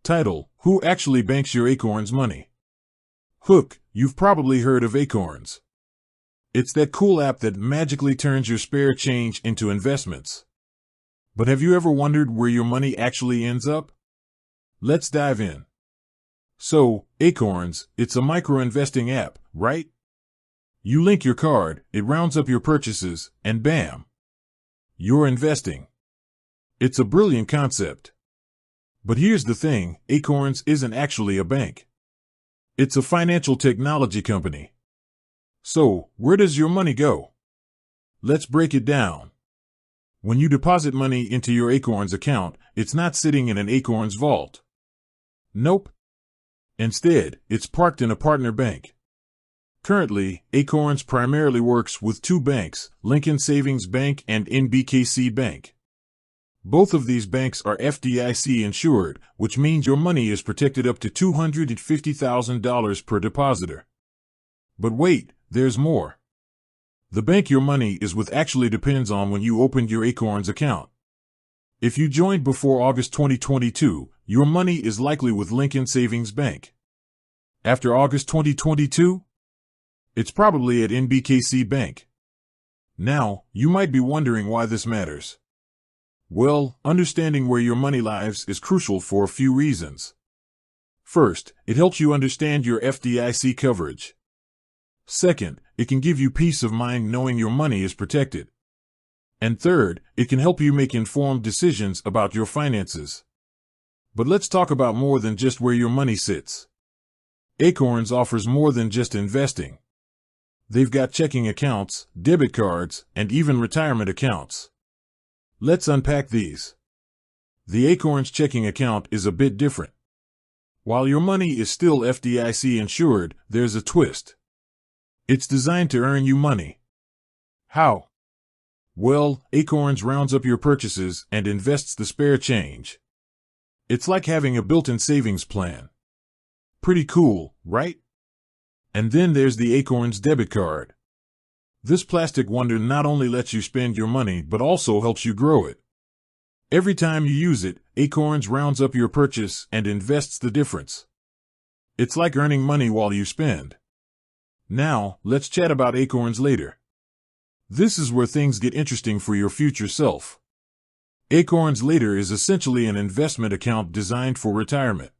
Title: Who actually banks your Acorns money? Hook: You've probably heard of Acorns. It's that cool app that magically turns your spare change into investments. But have you ever wondered where your money actually ends up? Let's dive in. So, Acorns, it's a micro-investing app, right? You link your card, it rounds up your purchases, and bam! You're investing. It's a brilliant concept. But here's the thing, Acorns isn't actually a bank. It's a financial technology company. So, where does your money go? Let's break it down. When you deposit money into your Acorns account, it's not sitting in an Acorns vault. Nope. Instead, it's parked in a partner bank. Currently, Acorns primarily works with two banks, Lincoln Savings Bank and NBKC Bank. Both of these banks are FDIC insured, which means your money is protected up to $250,000 per depositor. But wait, there's more. The bank your money is with actually depends on when you opened your Acorns account. If you joined before August 2022, your money is likely with Lincoln Savings Bank. After August 2022, it's probably at NBKC Bank. Now, you might be wondering why this matters. Well, understanding where your money lies is crucial for a few reasons. First, it helps you understand your FDIC coverage. Second, it can give you peace of mind knowing your money is protected. And third, it can help you make informed decisions about your finances. But let's talk about more than just where your money sits. Acorns offers more than just investing. They've got checking accounts, debit cards, and even retirement accounts. Let's unpack these. The Acorns checking account is a bit different. While your money is still FDIC insured, there's a twist. It's designed to earn you money. How? Well, Acorns rounds up your purchases and invests the spare change. It's like having a built-in savings plan. Pretty cool, right? And then there's the Acorns debit card. This plastic wonder not only lets you spend your money but also helps you grow it. Every time you use it, Acorns rounds up your purchase and invests the difference. It's like earning money while you spend. Now, let's chat about Acorns later. This is where things get interesting for your future self. Acorns Later is essentially an investment account designed for retirement.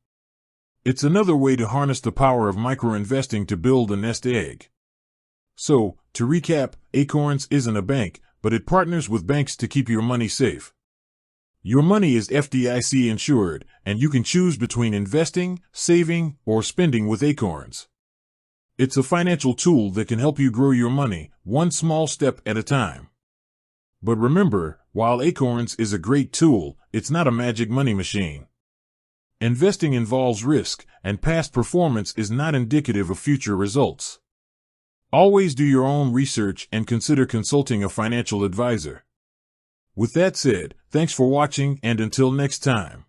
It's another way to harness the power of micro-investing to build a nest egg. So, to recap, Acorns isn't a bank, but it partners with banks to keep your money safe. Your money is FDIC insured, and you can choose between investing, saving, or spending with Acorns. It's a financial tool that can help you grow your money, one small step at a time. But remember, while Acorns is a great tool, it's not a magic money machine. Investing involves risk, and past performance is not indicative of future results. Always do your own research and consider consulting a financial advisor. With that said, thanks for watching and until next time.